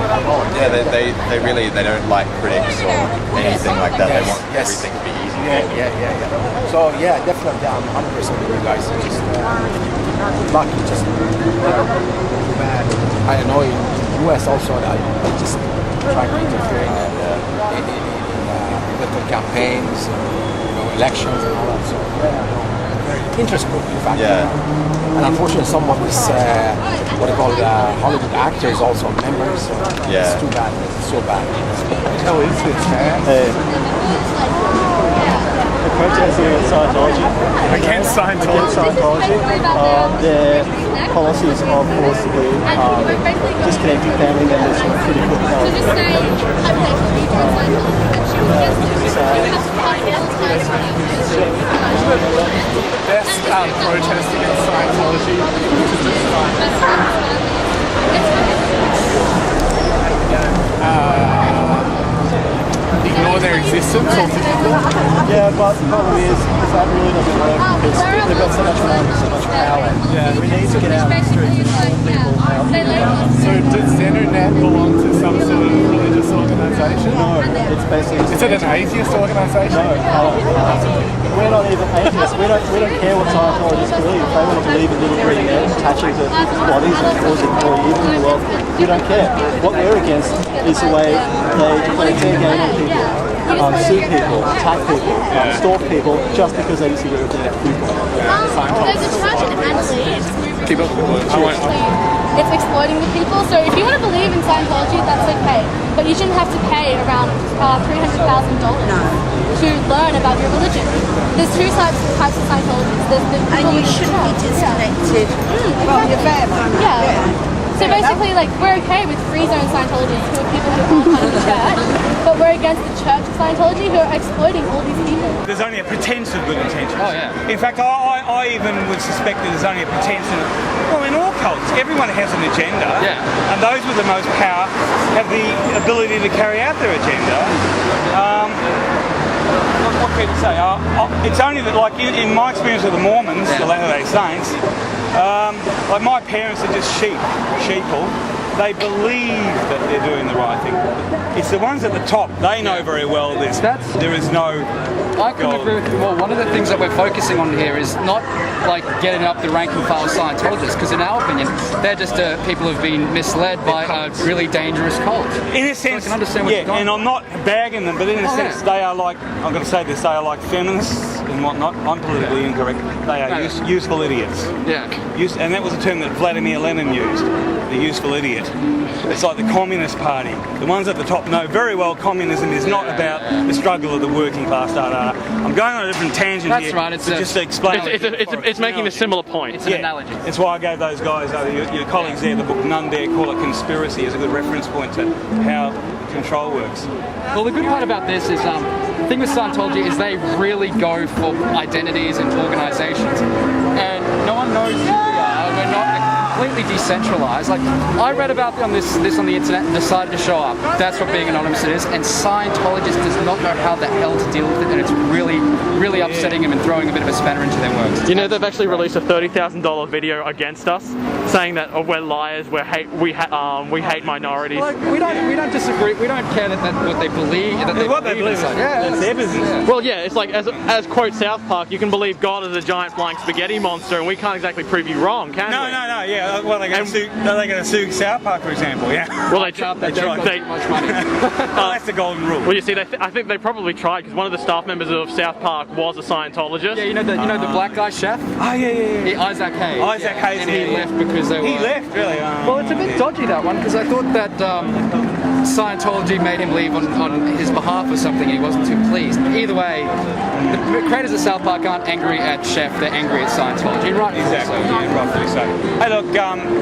Yeah, they really don't like critics or anything like that. They want everything to be easy. Yeah. So yeah, definitely I'm 100% with you guys. Just lucky, just bad. I know in US also I just try to interfere in political campaigns, elections and all that. So very interesting group in fact. Yeah. And unfortunately some of these what they call Hollywood actors also members. So it's too bad. It's so bad. How is this, man? Hey. Protesting against Scientology. Against Scientology? Against Scientology. Their policies are forcibly disconnecting family members from critical health. Best protest against Scientology, which is just ignore their existence altogether. Yeah, but the problem is that really doesn't work because they've got so much money, so much power. Yeah. We need to get out of the streets and inform people how. So does Xenonet belong to some sort of religious organisation? No, it's basically... Is it an atheist organisation? No, we're not even atheists. We don't care what Scientologists believe. If they want to believe in little green men attaching to people's bodies and causing more evil in the world, we don't care. What we're against is the way they play fair game on people, sue people, attack people, stalk people just because they disagree with their viewpoint. There's a church in Anons. It's exploiting the people. So if you want to believe in Scientology, that's okay. But you shouldn't have to pay around $300,000 to learn about your religion. There's two types of Scientologists. There's the people and you shouldn't be disconnected from your family. Yeah. So basically, like, we're okay with free zone Scientologists who are people who aren't part of the church, but we're against the Church of Scientology who are exploiting all these people. There's only a pretense of good intentions. Oh, yeah. In fact, I even would suspect that there's only a pretense of, well, in all cults, everyone has an agenda. Yeah. And those with the most power have the ability to carry out their agenda. What can you say? It's only that, like, in my experience with the Mormons, the Latter-day Saints, like my parents are just sheeple. They believe that they're doing the right thing. It's the ones at the top, they know very well there is no... I couldn't agree with you more. One of the things that we're focusing on here is not like getting up the rank and file Scientologists, because in our opinion, they're just people who've been misled by a really dangerous cult. In a sense, so I can understand what you're going and I'm not bagging them, but in a sense, they are like, I'm going to say this, they are like feminists and whatnot. I'm politically incorrect. They are useful idiots. Yeah. And that was a term that Vladimir Lenin used, the useful idiot. It's like the Communist Party. The ones at the top know very well communism is not about the struggle of the working class, I'm going on a different tangent here. That's right. It's just to explain. It's making a similar point. It's an analogy. That's why I gave those guys, your colleagues there, the book None Dare Call It Conspiracy, as a good reference point to how control works. Well, the good part about this is, the thing with Scientology is they really go for identities and organizations. And no one knows who we are. We're not completely decentralized. Like, I read about this on the internet and decided to show up. That's what being anonymous is. And Scientologist does not know how the hell to deal with it, and it's really, really upsetting them and throwing a bit of a spanner into their works. You know, they've actually released a $30,000 video against us, saying that we're liars, we hate minorities. Like, we don't disagree. We don't care that what they believe. What they believe. That's their business. Well, yeah, it's like as quote South Park, you can believe God is a giant flying spaghetti monster, and we can't exactly prove you wrong, can we? No, yeah. Well, they're going to sue South Park, for example. Yeah. Well, they tried. Too much money. Well, that's the golden rule. Well, you see, I think they probably tried, because one of the staff members of South Park was a Scientologist. Yeah, you know the black guy chef. Oh yeah. Isaac Hayes. Isaac Hayes. And he left because they were. He left, really. Well, it's a bit dodgy, that one, because I thought that Scientology made him leave on his behalf or something. He wasn't too pleased. Either way, the creators of South Park aren't angry at Chef, they're angry at Scientology. Right? Exactly, rightfully so. Hey, look,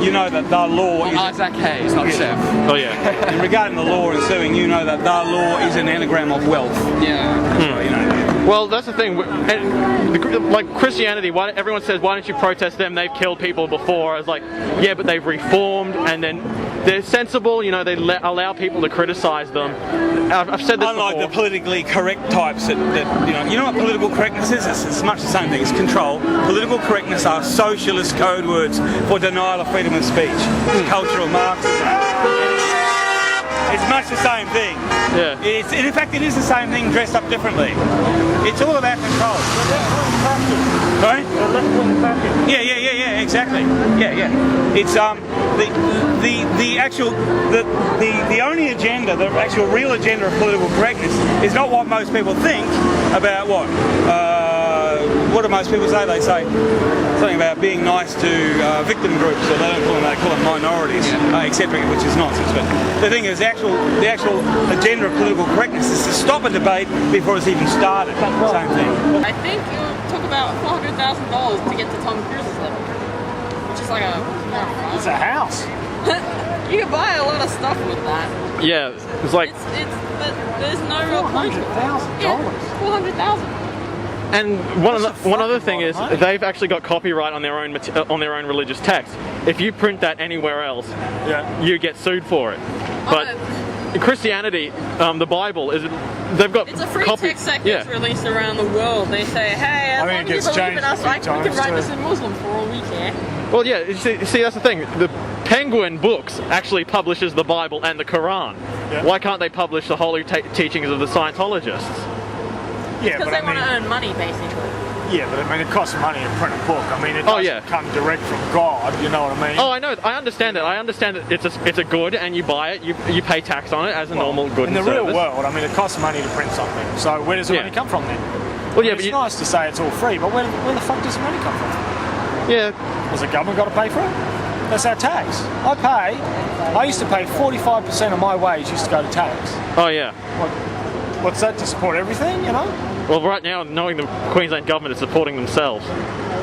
you know that the law is... Isaac Hayes, not Chef. Oh, yeah. And regarding the law and suing, you know that the law is an anagram of wealth. Yeah. So, you know. Well, that's the thing. And, like Christianity, everyone says, why don't you protest them? They've killed people before. I was like, yeah, but they've reformed, and then they're sensible. You know, they allow people to criticize them. I've said this Unlike before. the politically correct types that you know what political correctness is? It's much the same thing. It's control. Political correctness are socialist code words for denial of freedom of speech. It's cultural Marxism. much the same thing. Yeah. In fact, it is the same thing dressed up differently. It's all about control. Sorry? Yeah, exactly. Yeah. It's the actual the only agenda, the actual real agenda of political correctness is not what most people think about what do most people say? They say something about being nice to victim groups, or they don't call them, they call them minorities, etc., which is nonsense. But the thing is, the actual agenda of political correctness is to stop a debate before it's even started. Same thing. I think it took about $400,000 to get to Tom Cruise's level, which is like It's a house. you can buy a lot of stuff with that. Yeah, it's like... But there's no real point. $400,000. $400,000. And one other thing is they've actually got copyright on their own religious text. If you print that anywhere else, you get sued for it. But in Christianity, the Bible is it's a free text that gets released around the world. They say, hey, as long as you believe in us, we can write this in Muslim for all we care. Well, yeah. You see, that's the thing. The Penguin Books actually publishes the Bible and the Quran. Yeah. Why can't they publish the holy teachings of the Scientologists? Yeah, because they want to earn money, basically. Yeah, but I mean, it costs money to print a book. I mean, it doesn't come direct from God. You know what I mean? Oh, I know. I understand that. I understand that it's a good, and you buy it. You pay tax on it as a normal good. In the real world, I mean, it costs money to print something. So where does the money come from then? Well, yeah, it's nice to say it's all free, but where the fuck does the money come from? Yeah. Has the government got to pay for it? That's our tax. I used to pay 45% of my wage used to go to tax. Oh yeah. What's that, to support everything, you know? Well, right now, knowing the Queensland government is supporting themselves.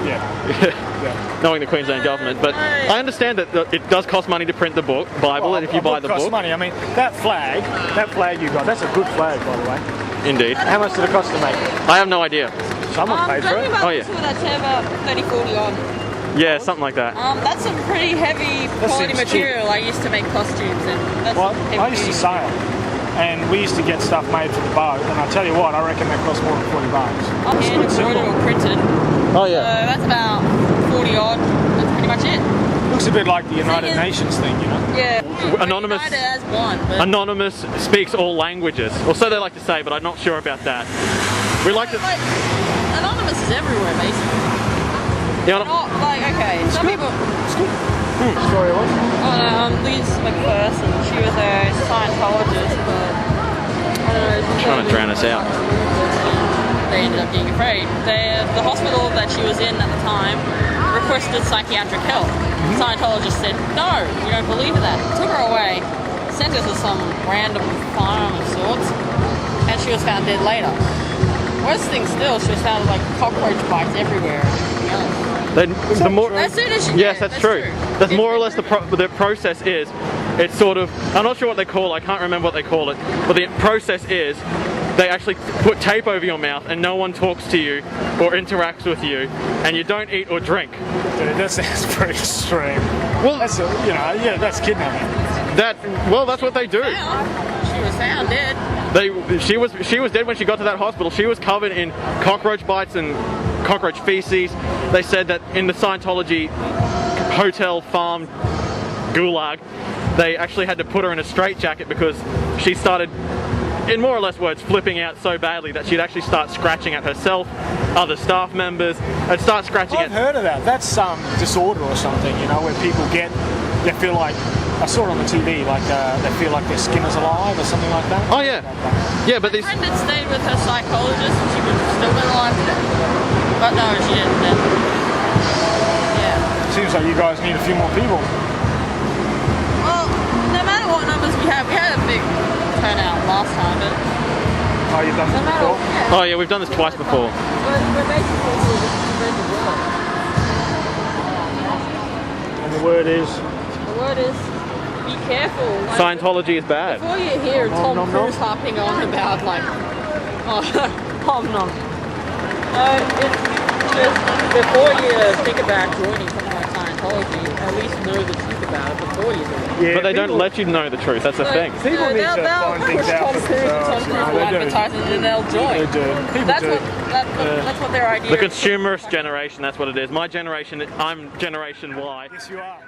Yeah. Knowing the Queensland government, but I understand that it does cost money to print the Bible, and if you buy the book. Costs money. I mean, that flag you got, that's a good flag, by the way. Indeed. How much did it cost to make it? I have no idea. Someone paid for it. Oh yeah. That's about 30, 40 odd. Yeah, something like that. That's some pretty heavy quality material. I used to make costumes, and that's I used to sail, and we used to get stuff made for the boat, and I tell you what, I reckon that cost more than $40. Hand embroidered or printed. Oh yeah. So that's about 40 odd. That's pretty much it. Looks a bit like the United Nations thing, you know? Yeah. Anonymous. As one, Anonymous speaks all languages, or so they like to say, but I'm not sure about that. We like to. Anonymous is everywhere, basically. Yeah. Okay, some people. Sorry, what? Liz McPherson, she was a Scientologist, but I don't know. Trying to drown us out. They ended up being afraid. The hospital that she was in at the time requested psychiatric help. Scientologist said, no, we don't believe in that. Took her away, sent her to some random farm of sorts, and she was found dead later. Worst thing still, she was found with like cockroach bites everywhere and everything else. Yes, that's true. That's more or less the process is. It's sort of, I'm not sure what they call it, I can't remember what they call it, but the process is they actually put tape over your mouth and no one talks to you or interacts with you, and you don't eat or drink. Dude, that sounds pretty extreme. Well, that's that's kidnapping. That's what they do. She was found dead. She was dead when she got to that hospital. She was covered in cockroach bites and cockroach feces. They said that in the Scientology hotel farm gulag, they actually had to put her in a straitjacket because she started, in more or less words, flipping out so badly that she'd actually start scratching at herself, other staff members, and start scratching I've heard of that. That's some disorder or something, you know, where people they feel like, I saw it on the TV, like they feel like their skin is alive or something like that. Oh yeah. Yeah, but My friend had stayed with her psychologist and she would have still been alive today. But no, she didn't. Yeah. Seems like you guys need a few more people. Well, no matter what numbers we had a big turnout last time, but... Oh, you've done this before? Oh yeah, we've done this twice before. We're basically spread the word. And the word is? The word is, be careful. Like, Scientology is bad. Before you hear Tom Cruise harping on about like, before you think about joining something like Scientology, at least know the truth about it before you do it. Yeah, but they don't let you know the truth, that's the thing. People need to find things out for themselves. Advertising and they'll join. They do. That's what their idea is. The consumerist generation, that's what it is. My generation, I'm Generation Y. Yes, you are.